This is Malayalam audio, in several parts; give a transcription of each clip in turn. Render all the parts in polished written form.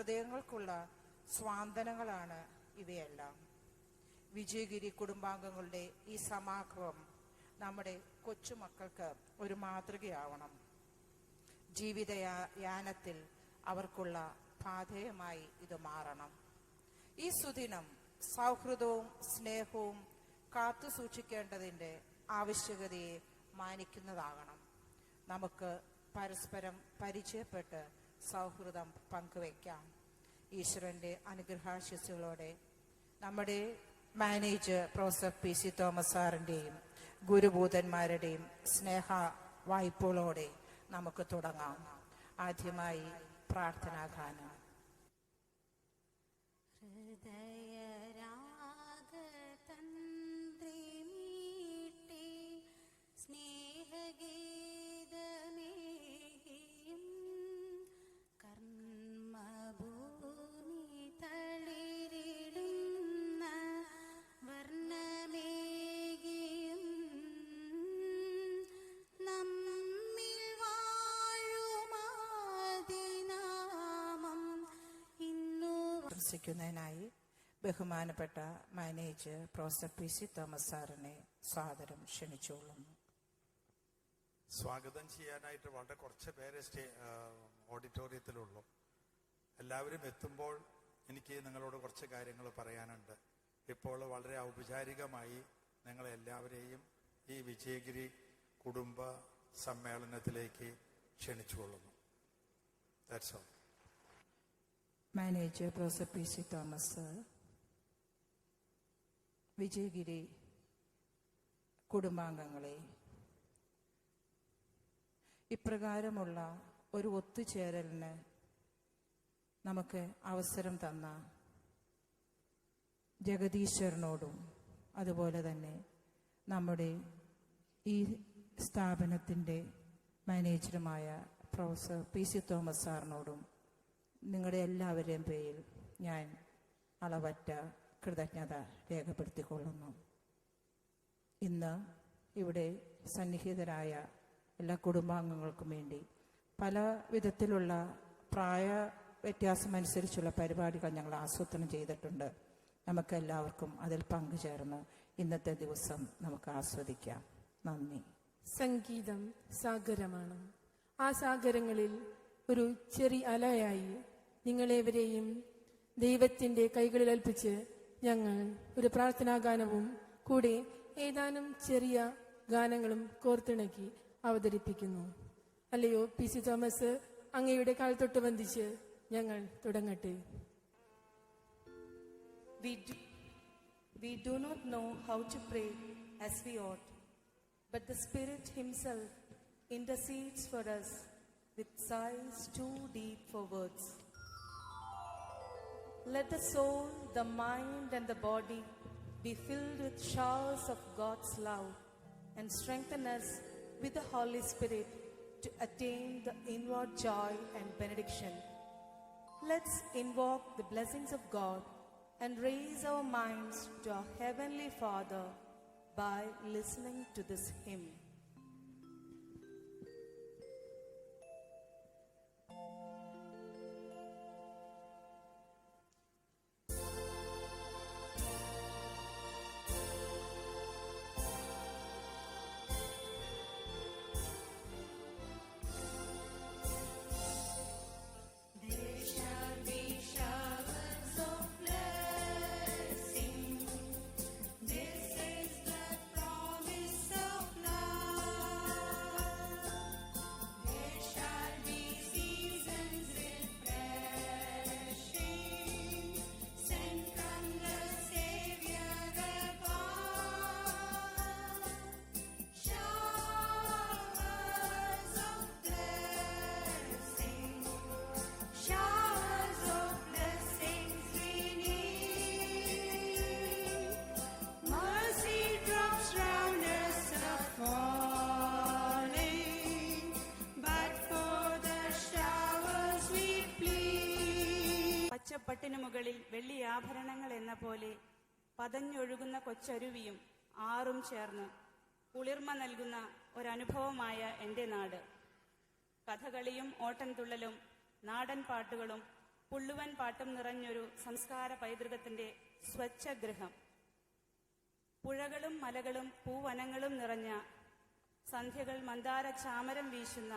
ഹൃദയങ്ങൾക്കുള്ള സ്വാന്തനങ്ങളാണ് ഇവയെല്ലാം. വിജയഗിരി കുടുംബാംഗങ്ങളുടെ ഈ സമാഗമം നമ്മുടെ കൊച്ചുമക്കൾക്ക് ഒരു മാതൃകയാവണം. ജീവിതയാനത്തിൽ അവർക്കുള്ള പാഥേയമായി ഇത് മാറണം. ഈ സുദിനം സൗഹൃദവും സ്നേഹവും കാത്തു സൂക്ഷിക്കേണ്ടതിൻ്റെ ആവശ്യകതയെ മാനിക്കുന്നതാകണം. നമുക്ക് പരസ്പരം പരിചയപ്പെട്ട് സൗഹൃദം പങ്കുവയ്ക്കാം. ഈശ്വരൻ്റെ അനുഗ്രഹാശിസ്സുകളോടെ നമ്മുടെ മാനേജർ പ്രൊഫസർ PC തോമസ് സാറിൻ്റെയും ഗുരുഭൂതന്മാരുടെയും സ്നേഹ വായ്പകളോടെ നമുക്ക് തുടങ്ങാം. ആദ്യമായി പ്രാർത്ഥനാഗാനം. ഹൃദയരാഗതന്ത്രിമീട്ടി സ്നേഹഗീതമേകിയും കർമ്മഭൂമി തളിരിടുന്ന വർണ്ണമേകിയും നമ്മിൽ വാഴുമാദിനാമം ഇന്നു പ്രശംസിക്കുന്നതിനായി ബഹുമാനപ്പെട്ട മാനേജർ പ്രൊഫസർ PC തോമസ് സാറിനെ സാദരം ക്ഷണിച്ചുകൊള്ളുന്നു. സ്വാഗതം ചെയ്യാനായിട്ട് വളരെ കുറച്ച് പേരെ ഓഡിറ്റോറിയത്തിലുള്ളൂ. എല്ലാവരും എത്തുമ്പോൾ എനിക്ക് നിങ്ങളോട് കുറച്ച് കാര്യങ്ങൾ പറയാനുണ്ട്. ഇപ്പോൾ വളരെ ഔപചാരികമായി നിങ്ങളെല്ലാവരെയും ഈ വിജയഗിരി കുടുംബ സമ്മേളനത്തിലേക്ക് ക്ഷണിച്ചുകൊള്ളുന്നു. ദാറ്റ്സ് ഓൾ. Manager professor PC Thomas Vijayagiri കുടുംബാംഗങ്ങളെ, ഇപ്രകാരമുള്ള ഒരു ഒത്തുചേരലിന് നമുക്ക് അവസരം തന്ന ജഗദീശ്വരനോടും അതുപോലെ തന്നെ നമ്മുടെ ഈ സ്ഥാപനത്തിൻ്റെ മാനേജറുമായ പ്രൊഫസർ PC തോമസ് സാറിനോടും നിങ്ങളുടെ എല്ലാവരുടെയും പേരിൽ ഞാൻ അളവറ്റ കൃതജ്ഞത രേഖപ്പെടുത്തിക്കൊള്ളുന്നു. ഇന്ന് ഇവിടെ സന്നിഹിതരായ എല്ലാ കുടുംബാംഗങ്ങൾക്കും വേണ്ടി പല വിധത്തിലുള്ള പ്രായ വ്യത്യാസമനുസരിച്ചുള്ള പരിപാടികൾ ഞങ്ങൾ ആസൂത്രണം ചെയ്തിട്ടുണ്ട്. നമുക്കെല്ലാവർക്കും അതിൽ പങ്കുചേർന്ന് ഇന്നത്തെ ദിവസം നമുക്ക് ആസ്വദിക്കാം. നന്ദി. സംഗീതം സാഗരമാണ്. ആ സാഗരങ്ങളിൽ ഒരു ചെറിയ അലയായി നിങ്ങളേവരെയും ദൈവത്തിൻ്റെ കൈകളിൽ ഏൽപ്പിച്ച് ഞങ്ങൾ ഒരു പ്രാർത്ഥനാഗാനവും കൂടെ ഏതാനും ചെറിയ ഗാനങ്ങളും കോർത്തിണക്കി അവതരിപ്പിക്കുന്നു. അല്ലയോ PC തോമസ്, അങ്ങയുടെ കാൽ തൊട്ട് വന്ദിച്ച് ഞങ്ങൾ തുടങ്ങട്ടെ. We do not know how to pray as we ought, but the Spirit Himself intercedes for us with sighs too deep for words. Let the soul, the mind, and the body be filled with showers of God's love and strengthen us with the Holy Spirit to attain the inward joy and benediction. Let's invoke the blessings of God and raise our minds to our Heavenly Father by listening to this hymn. പട്ടിനു മുകളിൽ വെള്ളി ആഭരണങ്ങൾ എന്ന പോലെ പതഞ്ഞൊഴുകുന്ന കൊച്ചരുവിയും ആറും ചേർന്ന് കുളിർമ നൽകുന്ന ഒരനുഭവമായ എൻ്റെ നാട്. കഥകളിയും ഓട്ടൻതുള്ളലും നാടൻ പാട്ടുകളും പുള്ളുവൻ പാട്ടും നിറഞ്ഞൊരു സംസ്കാര പൈതൃകത്തിന്റെ സ്വച്ഛഗൃഹം. പുഴകളും മലകളും പൂവനങ്ങളും നിറഞ്ഞ സന്ധ്യകൾ മന്ദാര ചാമരം വീശുന്ന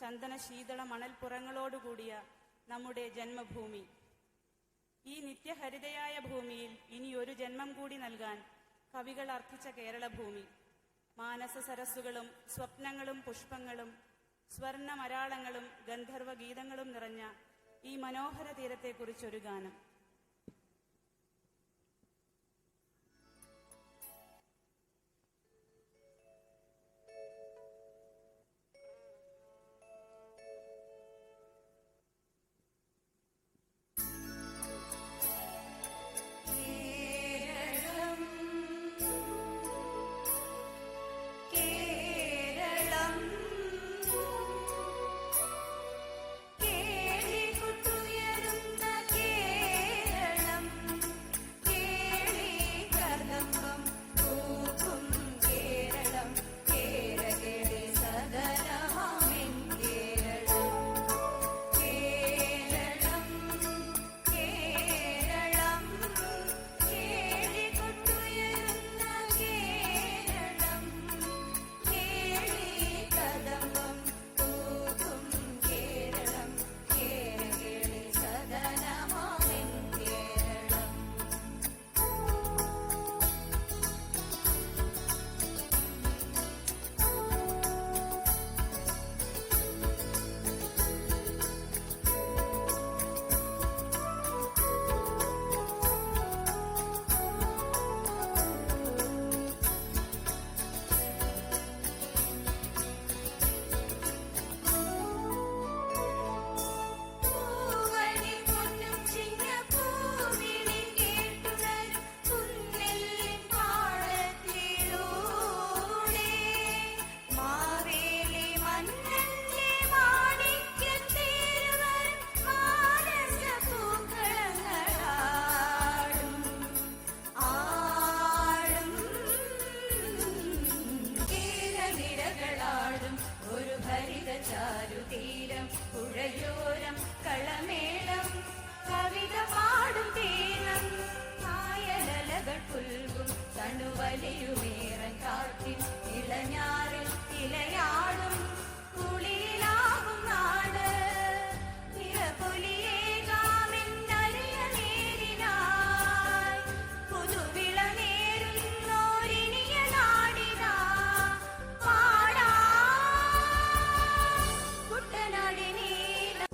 ചന്ദന ശീതള മണൽപ്പുറങ്ങളോടുകൂടിയ നമ്മുടെ ജന്മഭൂമി. ഈ നിത്യഹരിതയായ ഭൂമിയിൽ ഇനി ഒരു ജന്മം കൂടി നൽകാൻ കവികൾ അർത്ഥിച്ച കേരളഭൂമി. മാനസ സരസ്സുകളും സ്വപ്നങ്ങളും പുഷ്പങ്ങളും സ്വർണ്ണ മരാളങ്ങളും ഗന്ധർവ ഗീതങ്ങളും നിറഞ്ഞ ഈ മനോഹര തീരത്തെക്കുറിച്ചൊരു ഗാനം.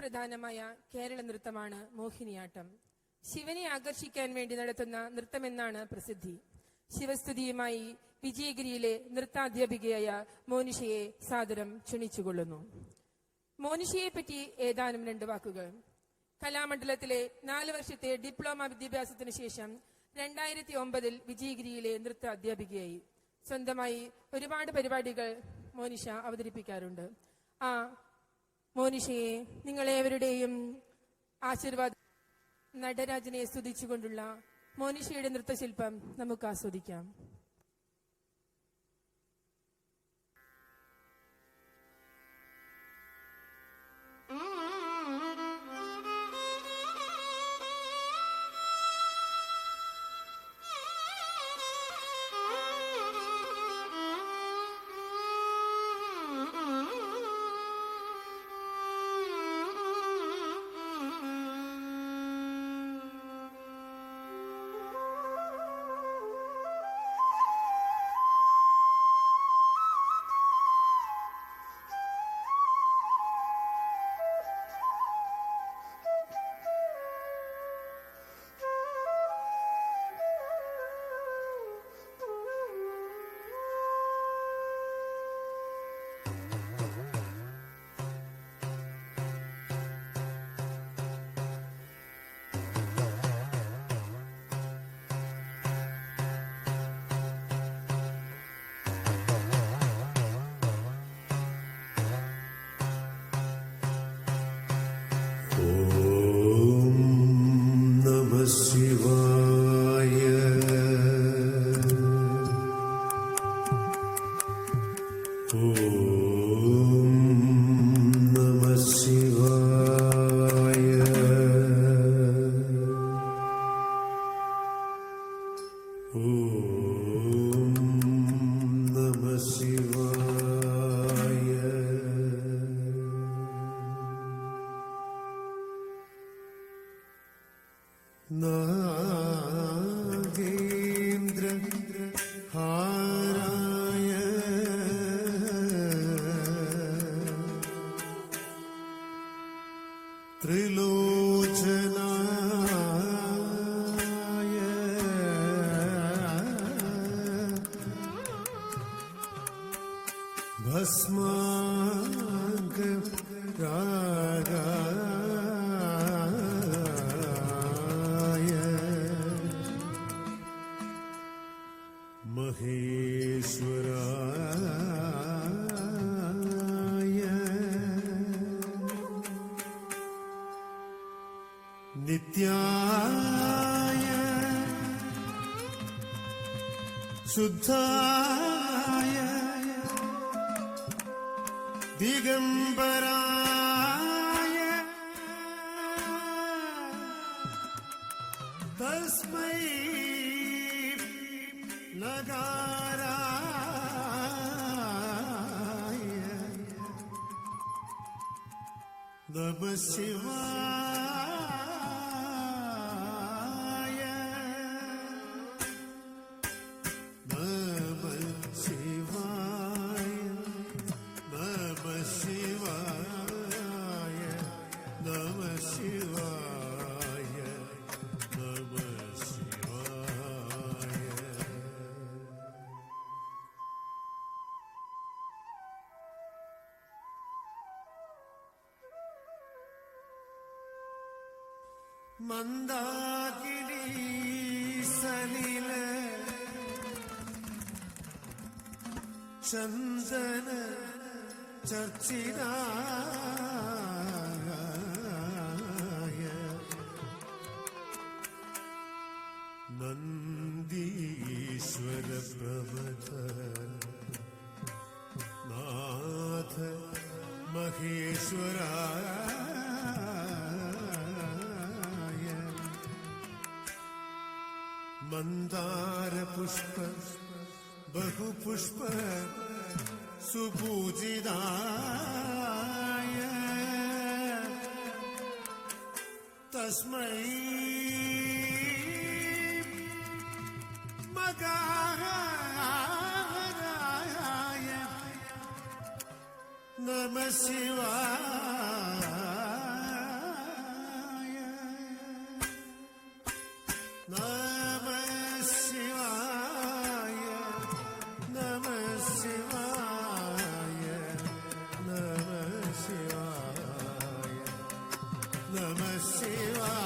പ്രധാനമായ കേരള നൃത്തമാണ് മോഹിനിയാട്ടം. ശിവനെ ആകർഷിക്കാൻ വേണ്ടി നടത്തുന്ന നൃത്തമെന്നാണ് പ്രസിദ്ധി. ശിവസ്തുതിയുമായി വിജയഗിരിയിലെ നൃത്താധ്യാപികയായ മോനിഷയെ സാദരം ക്ഷണിച്ചുകൊള്ളുന്നു. മോനിഷയെ പറ്റി ഏതാനും 2 വാക്കുകൾ. കലാമണ്ഡലത്തിലെ 4 വർഷത്തെ ഡിപ്ലോമ വിദ്യാഭ്യാസത്തിന് ശേഷം 2009 വിജയഗിരിയിലെ നൃത്ത അധ്യാപികയായി. സ്വന്തമായി ഒരുപാട് പരിപാടികൾ മോനിഷ അവതരിപ്പിക്കാറുണ്ട്. ആ മോനിഷയെ നിങ്ങളേവരുടെയും ആശീർവാദം നടരാജനെ സ്തുതിച്ചുകൊണ്ടുള്ള മോനിഷയുടെ നൃത്തശില്പം നമുക്ക് ആസ്വദിക്കാം. Om Namah Shivaya. നാഗേന്ദ്ര ഹാരായ ത്രിലോചനായ ഭസ്മാംഗ രാഗായ മഹേശ്വരായ നിത്യായ ശുദ്ധായ ദിഗംബരായ തസ്മൈ നഗാരായ നമഃ ശിവായ നമഃ ശിവായ നമഃ ശിവായ നമഃ ശിവായ നമഃ ശിവായ. മന്ദാകിനി സലില ചന്ദന ചർച്ചിതായ നന്ദീശ്വര പ്രമഥ നാഥ മഹേശ്വരായ മന്ദാര പുഷ്പ ബഹുപുഷ്പ സുപൂജിതായ തസ്മൈ മഗാരായ നമഃ ശിവായ നമഃ ശിവായ നമഃ ശിവായ നമഃ ശിവായ നമഃ ശിവായ.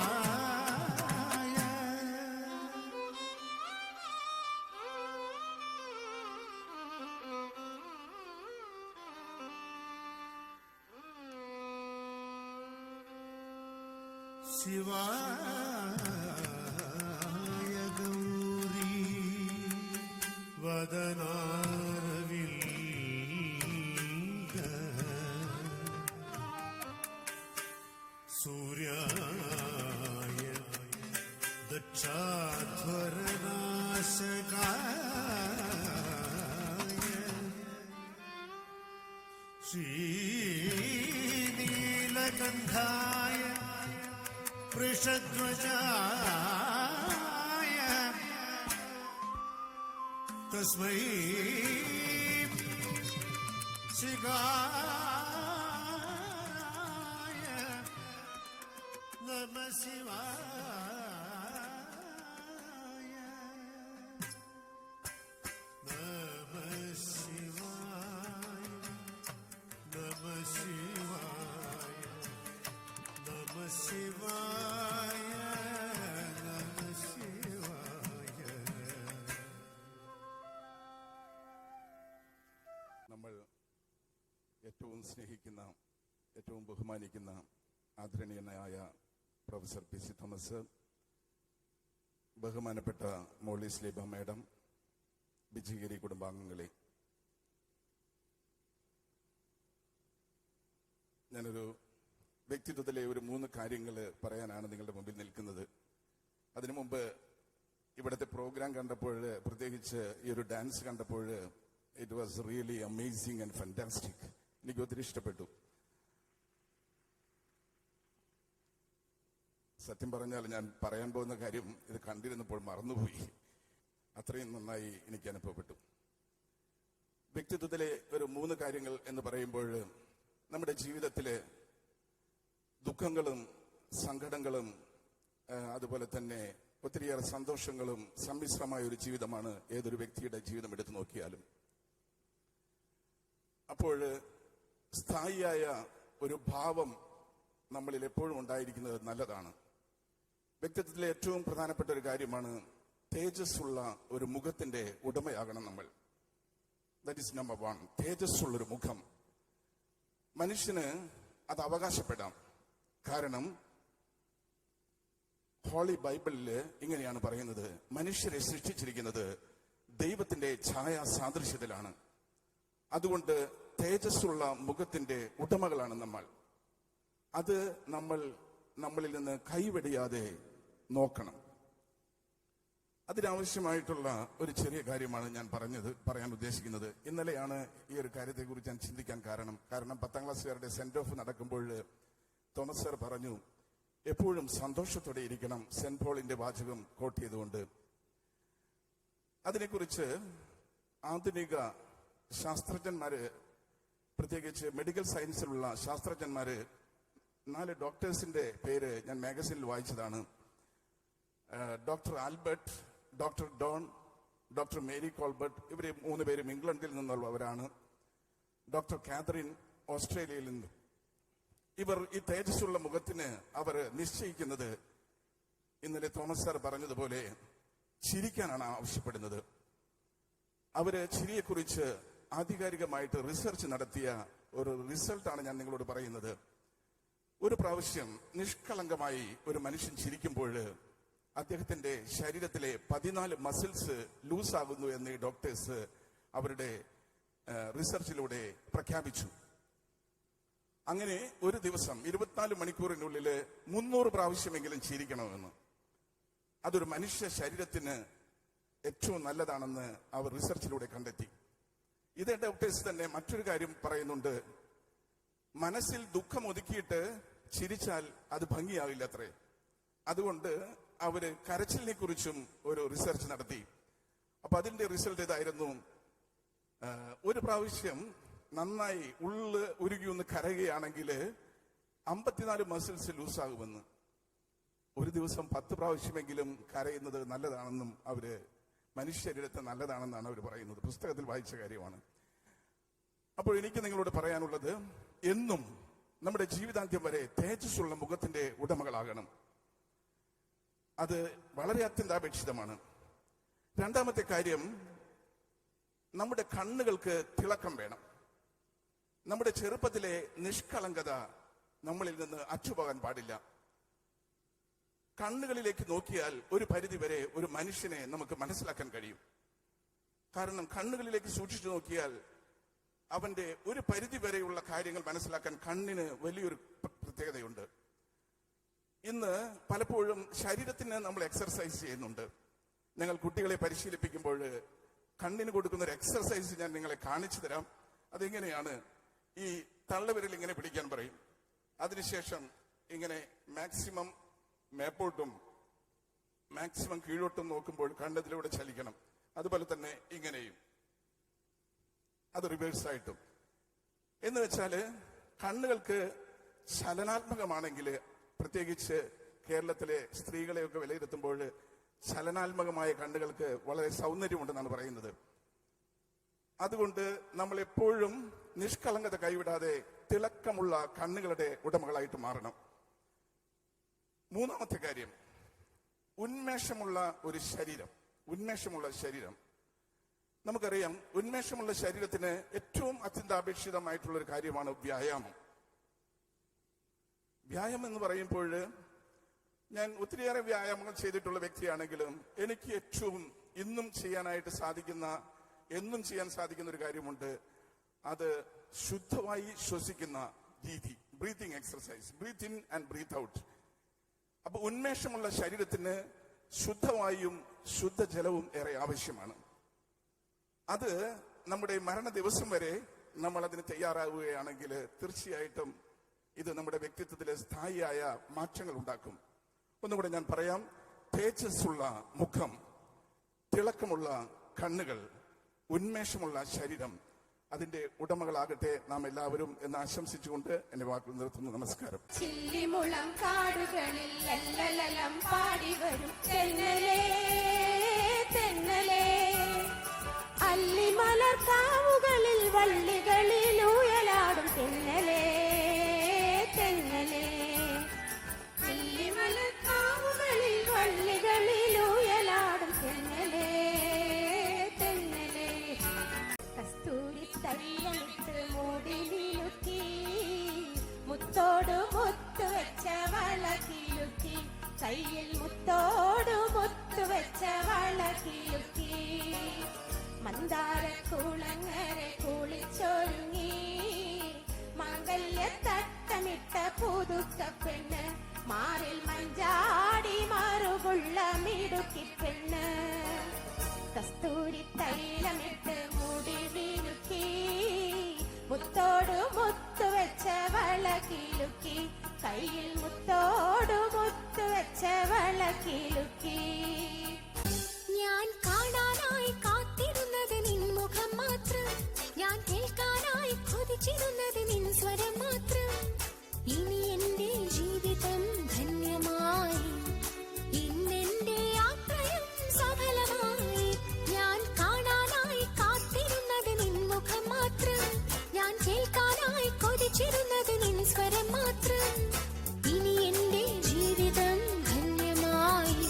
ശിവായ ഗൗരീ വദനാരവിന്ദ സൂര്യായ ദക്ഷാധ്വരനാശകായ ശ്രീനീലകണ്ഠായ വൃഷധ്വജായ തസ്മൈ ശിവായ നമഃ ശിവായ നമഃ ശിവായ നമഃ ശിവായ നമഃ ശിവായ നമഃ ശിവായ. നമ്മൾ ഏറ്റവും സ്നേഹിക്കുന്ന, ഏറ്റവും ബഹുമാനിക്കുന്ന ആദരണീയനായ പ്രൊഫസർ പി സി തോമസ്, ബഹുമാനപ്പെട്ട മോളി സ്ലീബ മേഡം, ബിജിഗിരി കുടുംബാംഗങ്ങളെ, ഞാനൊരു വ്യക്തിത്വത്തിലെ ഒരു 3 കാര്യങ്ങൾ പറയാനാണ് നിങ്ങളുടെ മുമ്പിൽ നിൽക്കുന്നത്. അതിനു മുമ്പ് ഇവിടുത്തെ പ്രോഗ്രാം കണ്ടപ്പോൾ, പ്രത്യേകിച്ച് ഈ ഒരു ഡാൻസ് കണ്ടപ്പോൾ, it was really amazing and fantastic. എനിക്ക് ഒത്തിരി ഇഷ്ടപ്പെട്ടു. സത്യം പറഞ്ഞാൽ ഞാൻ പറയാൻ പോകുന്ന കാര്യം ഇത് കണ്ടിരുന്നപ്പോൾ മറന്നുപോയി. അത്രയും നന്നായി എനിക്ക് അനുഭവപ്പെട്ടു. വ്യക്തിത്വത്തിലെ ഒരു 3 കാര്യങ്ങൾ എന്ന് പറയുമ്പോൾ നമ്മുടെ ജീവിതത്തിലെ ദുഃഖങ്ങളും സങ്കടങ്ങളും അതുപോലെ തന്നെ ഒത്തിരിയേറെ സന്തോഷങ്ങളും സമ്മിശ്രമായ ഒരു ജീവിതമാണ് ഏതൊരു വ്യക്തിയുടെ ജീവിതം എടുത്തു നോക്കിയാലും. അപ്പോൾ സ്ഥായിയായ ഒരു ഭാവം നമ്മളിൽ എപ്പോഴും ഉണ്ടായിരിക്കുന്നത് നല്ലതാണ്. വ്യക്തിത്വത്തിലെ ഏറ്റവും പ്രധാനപ്പെട്ട ഒരു കാര്യമാണ് തേജസ്സുള്ള ഒരു മുഖത്തിന്റെ ഉടമയാകണം നമ്മൾ. That is number 1. തേജസ്സുള്ളൊരു മുഖം. മനുഷ്യന് അത് അവകാശപ്പെടാം. കാരണം ഹോളി ബൈബിളിൽ ഇങ്ങനെയാണ് പറയുന്നത്, മനുഷ്യരെ സൃഷ്ടിച്ചിരിക്കുന്നത് ദൈവത്തിന്റെ ഛായാസാദൃശ്യത്തിലാണ്. അതുകൊണ്ട് തേജസ്സുള്ള മുഖത്തിന്റെ ഉടമകളാണ് നമ്മൾ. അത് നമ്മളിൽ നിന്ന് കൈവെടിയാതെ നോക്കണം. അതിനാവശ്യമായിട്ടുള്ള ഒരു ചെറിയ കാര്യമാണ് ഞാൻ പറയാൻ ഉദ്ദേശിക്കുന്നത്. ഇന്നലെയാണ് ഈ ഒരു കാര്യത്തെക്കുറിച്ച് ഞാൻ ചിന്തിക്കാൻ കാരണം 10ാം ക്ലാസ്സുകാരുടെ സെന്റ് ഓഫ് നടക്കുമ്പോൾ തോമസ് സാർ പറഞ്ഞു, എപ്പോഴും സന്തോഷത്തോടെ ഇരിക്കണം, സെന്റ് പോളിന്റെ വാചകം കോട്ട് ചെയ്തുകൊണ്ട്. അതിനെക്കുറിച്ച് ആധുനിക ശാസ്ത്രജ്ഞന്മാര്, പ്രത്യേകിച്ച് മെഡിക്കൽ സയൻസിലുള്ള ശാസ്ത്രജ്ഞന്മാര്, 4 ഡോക്ടേഴ്സിന്റെ പേര് ഞാൻ മാഗസിനിൽ വായിച്ചതാണ്. Doctor Albert, doctor Don, doctor Mary Colbert, ഇവര് 3 പേരും ഇംഗ്ലണ്ടിൽ നിന്നുള്ളവരാണ്. ഡോക്ടർ കാതറിൻ ഓസ്ട്രേലിയയിൽ നിന്ന്. ഇവർ ഈ തേജസ്സുള്ള മുഖത്തിന് അവർ നിശ്ചയിക്കുന്നത്, ഇന്നലെ തോമസ് സാർ പറഞ്ഞതുപോലെ, ചിരിക്കാനാണ് ആവശ്യപ്പെടുന്നത്. അവര് ചിരിയെക്കുറിച്ച് ആധികാരികമായിട്ട് റിസർച്ച് നടത്തിയ ഒരു റിസൾട്ടാണ് ഞാൻ നിങ്ങളോട് പറയുന്നത്. ഒരു പ്രാവശ്യം നിഷ്കളങ്കമായി ഒരു മനുഷ്യൻ ചിരിക്കുമ്പോൾ അദ്ദേഹത്തിന്റെ ശരീരത്തിലെ 14 മസിൽസ് ലൂസാകുന്നു എന്ന് ഈ ഡോക്ടേഴ്സ് അവരുടെ റിസർച്ചിലൂടെ പ്രഖ്യാപിച്ചു. അങ്ങനെ ഒരു ദിവസം 24 മണിക്കൂറിനുള്ളിൽ 300 പ്രാവശ്യമെങ്കിലും ചിരിക്കണമെന്ന്. അതൊരു മനുഷ്യ ശരീരത്തിന് ഏറ്റവും നല്ലതാണെന്ന് അവർ റിസർച്ചിലൂടെ കണ്ടെത്തി. ഇതേ ഡോക്ടേഴ്സ് തന്നെ മറ്റൊരു കാര്യം പറയുന്നുണ്ട്, മനസ്സിൽ ദുഃഖം ഒതുക്കിയിട്ട് ചിരിച്ചാൽ അത് ഭംഗിയാവില്ല അത്രേ. അതുകൊണ്ട് അവര് കരച്ചിലിനെ കുറിച്ചും ഒരു റിസർച്ച് നടത്തി. അപ്പൊ അതിന്റെ റിസൾട്ട് ഇതായിരുന്നു, ഒരു പ്രാവശ്യം നന്നായി ഉള്ളു ഉരുകി ഒന്ന് കരയുകയാണെങ്കിൽ 54 മസിൽസ് ലൂസാകുമെന്ന്. ഒരു ദിവസം 10 പ്രാവശ്യമെങ്കിലും കരയുന്നത് നല്ലതാണെന്നും അവര് മനുഷ്യരുടെ നല്ലതാണെന്നാണ് അവർ പറയുന്നത്. പുസ്തകത്തിൽ വായിച്ച കാര്യമാണ്. അപ്പോൾ എനിക്ക് നിങ്ങളോട് പറയാനുള്ളത്, എന്നും നമ്മുടെ ജീവിതാന്ത്യം വരെ തേജസ്സുള്ള മുഖത്തിന്റെ ഉടമകളാകണം. അത് വളരെ അത്യന്താപേക്ഷിതമാണ്. 2ാമത്തെ കാര്യം, നമ്മുടെ കണ്ണുകൾക്ക് തിളക്കം വേണം. നമ്മുടെ ചെറുപ്പത്തിലെ നിഷ്കളങ്കത നമ്മളിൽ നിന്ന് അറ്റുപോകാൻ പാടില്ല. കണ്ണുകളിലേക്ക് നോക്കിയാൽ ഒരു പരിധിവരെ ഒരു മനുഷ്യനെ നമുക്ക് മനസ്സിലാക്കാൻ കഴിയും. കാരണം കണ്ണുകളിലേക്ക് സൂക്ഷിച്ചു നോക്കിയാൽ അവന്റെ ഒരു പരിധി വരെയുള്ള കാര്യങ്ങൾ മനസ്സിലാക്കാൻ കണ്ണിന് വലിയൊരു പ്രത്യേകതയുണ്ട്. ഇന്ന് പലപ്പോഴും ശരീരത്തിന് നമ്മൾ എക്സർസൈസ് ചെയ്യുന്നുണ്ട്. ഞങ്ങൾ കുട്ടികളെ പരിശീലിപ്പിക്കുമ്പോൾ കണ്ണിന് കൊടുക്കുന്ന ഒരു എക്സർസൈസ് ഞാൻ നിങ്ങളെ കാണിച്ചു തരാം. അതെങ്ങനെയാണ്, ഈ തള്ളവിരൽ ഇങ്ങനെ പിടിക്കാൻ പറയും. അതിനുശേഷം ഇങ്ങനെ മാക്സിമം മേപ്പോട്ടും മാക്സിമം കീഴോട്ടും നോക്കുമ്പോൾ കണ്ണതിലൂടെ ചലിക്കണം. അതുപോലെ തന്നെ ഇങ്ങനെയും, അത് റിവേഴ്സ് ആയിട്ടും. എന്ന് വെച്ചാല് കണ്ണുകൾക്ക് ചലനാത്മകമാണെങ്കിൽ, പ്രത്യേകിച്ച് കേരളത്തിലെ സ്ത്രീകളെയൊക്കെ വിലയിരുത്തുമ്പോൾ ചലനാത്മകമായ കണ്ണുകൾക്ക് വളരെ സൗന്ദര്യമുണ്ടെന്നാണ് പറയുന്നത്. അതുകൊണ്ട് നമ്മൾ എപ്പോഴും നിഷ്കളങ്കത കൈവിടാതെ തിളക്കമുള്ള കണ്ണുകളുടെ ഉടമകളായിട്ട് മാറണം. 3ാമത്തെ കാര്യം, ഉന്മേഷമുള്ള ഒരു ശരീരം. ഉന്മേഷമുള്ള ശരീരം, നമുക്കറിയാം, ഉന്മേഷമുള്ള ശരീരത്തിന് ഏറ്റവും അത്യന്താപേക്ഷിതമായിട്ടുള്ള ഒരു കാര്യമാണ് വ്യായാമം. വ്യായാമം എന്ന് പറയുമ്പോൾ ഞാൻ ഒത്തിരിയേറെ വ്യായാമങ്ങൾ ചെയ്തിട്ടുള്ള വ്യക്തിയാണെങ്കിലും എനിക്ക് ഏറ്റവും എന്നും ചെയ്യാൻ സാധിക്കുന്ന ഒരു കാര്യമുണ്ട്. അത് ശുദ്ധമായി ശ്വസിക്കുന്ന രീതി, breathing exercise, breathe in and breathe out. അപ്പൊ ഉന്മേഷമുള്ള ശരീരത്തിന് ശുദ്ധവായും ശുദ്ധജലവും ഏറെ ആവശ്യമാണ്. അത് നമ്മുടെ മരണ ദിവസം വരെ നമ്മൾ അതിന് തയ്യാറാവുകയാണെങ്കിൽ തീർച്ചയായിട്ടും ഇത് നമ്മുടെ വ്യക്തിത്വത്തിലെ സ്ഥായിയായ മാറ്റങ്ങൾ ഉണ്ടാക്കും. ഒന്നുകൂടെ ഞാൻ പറയാം. തേജസ്സുള്ള മുഖം, തിളക്കമുള്ള കണ്ണുകൾ, ഉന്മേഷമുള്ള ശരീരം, അതിന്റെ ഉടമകളാകട്ടെ നാം എല്ലാവരും എന്ന് ആശംസിച്ചുകൊണ്ട് എന്റെ വാക്കുകൾ നിർത്തുന്നു. നമസ്കാരം. ചില്ലിമുളം കാടുകളിൽ ലല്ലലലം പാടി വരും തെന്നലേ തെന്നലേ, അല്ലിമലർ കാവുകളിൽ വള്ളികളിൽ ഊയലാടും തെന്നലേ തെന്നലേ, അല്ലിമലർ കാവുകളിൽ വള്ളികളിൽ ഊയലാടും തെന്നലേ തെന്നലേ. കസ്തൂരി തൈലമിട്ട് മൂടി നിലുക്കി, മുത്തോടു മുത്തു വെച്ച വള കിലുക്കി, കയ്യിൽ മുത്തോടു മുത്തു വെച്ച വള കിലുക്കി, മന്ദാര കുളങ്ങരെ കുളിച്ചൊരുങ്ങി, മംഗല്യ തട്ടമിട്ട പുതുക്ക പെണ്ണ്, മാറിൽ മഞ്ചാടി മറുകുള്ള മിടുക്കി പെണ്ണ്, കസ്തൂരി തൈലമിട്ട് മുടി വീഴുക്കി, മുത്തോടു മുത്തു വെച്ച വള കിലുക്കി, കയ്യിൽ മുത്തോടു മുത്തു വെച്ച വള കിലുക്കി. ഞാൻ കാണാനായി കാത്തിരുന്നത് നിൻ മുഖം മാത്രം, ഞാൻ കേൾക്കാനായി കൊതിച്ചിരുന്നത് നിൻ സ്വരം മാത്രം. ഇനി എന്റെ ജീവിതം ധന്യമായി, ഇന്നെന്റെ യാത്രയും സഫലമായി. ഞാൻ കാണാനായി കാത്തിരുന്നത് നിൻ മുഖം മാത്രം, ഞാൻ കേൾക്കാനായി കൊതിച്ചിരുന്നത് നിൻ സ്വരം മാത്രം. ഇനി എന്റെ ജീവിതം ധന്യമായി,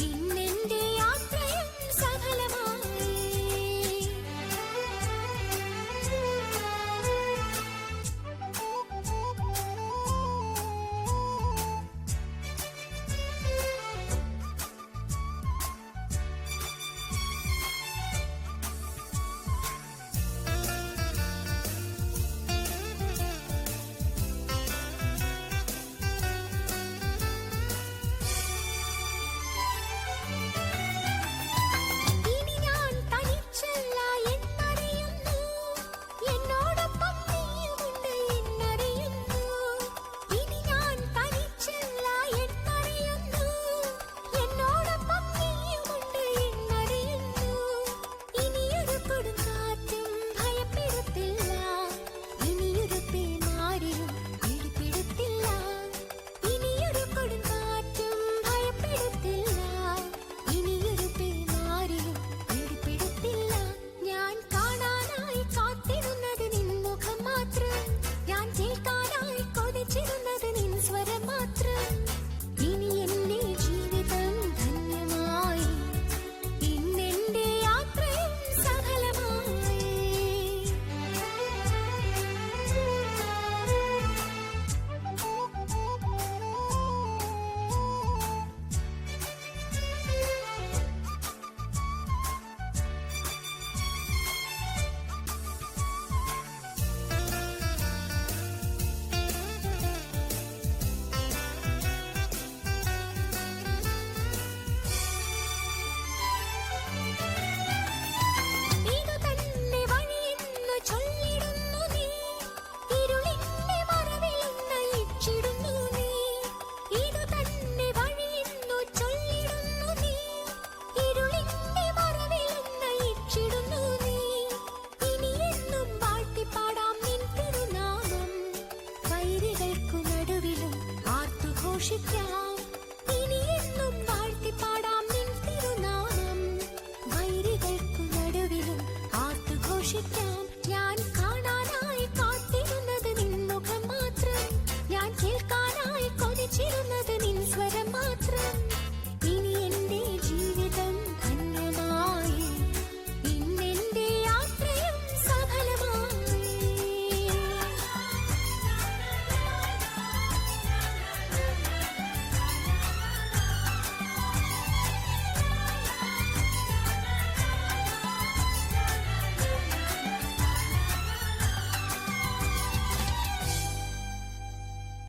ഇന്നെന്റെ യാത്രയും സഫലമായി. ഇനി ഞാൻ തനിച്ചല്ല എന്നറിയുന്നു, എന്നോടൊപ്പം നീയുമുണ്ട് എന്നറിയുന്നു. ഇനി ഞാൻ തനിച്ചല്ല എന്നറിയുന്നു, എന്നോടൊപ്പം നീയുമുണ്ട് എന്നറിയുന്നു. ഇനിയൊരു കൊടുങ്കാറ്റും ഭയപ്പെടുത്തില്ല, ഇനിയൊരു പേമാരിയും പിടിപ്പെടുത്തില്ല. ഇനിയൊരു കൊടുങ്കാറ്റും ഭയപ്പെടുത്തില്ല, ഇനിയൊരു പേമാരിയും പിടിപ്പെടുത്തില്ല. ഞാൻ കാണാനായി കാത്തിരുന്നത് നിൻ മുഖം മാത്രം, ഞാൻ കേൾക്കാനായി കൊതിച്ചിരുന്നത് നിൻ സ്വരം മാത്രം. ഇനി എന്റെ ജീവിതം ധന്യമായി, ഇന്നെന്റെ യാത്രയും സഫലമായി. ഇതു തന്നെ വഴിയെന്നു ചൊല്ലിടുന്നു നീ, ഇരുളിന്റെ മറവിലൊന്ന് ഇച്ചിടുന്നു നീ. ഇതു തന്നെ വഴിയെന്നു ചൊല്ലിടുന്നു നീ, ഇരുളിന്റെ മറവിലൊന്ന് ഇച്ചിടുന്നു നീ. ഇനിയെന്നും വാഴ്ത്തിപ്പാടാം നിൻ തിരുനാമം, വൈരികൾക്കു നടുവിലും ആർത്തുഘോഷിക്കാം.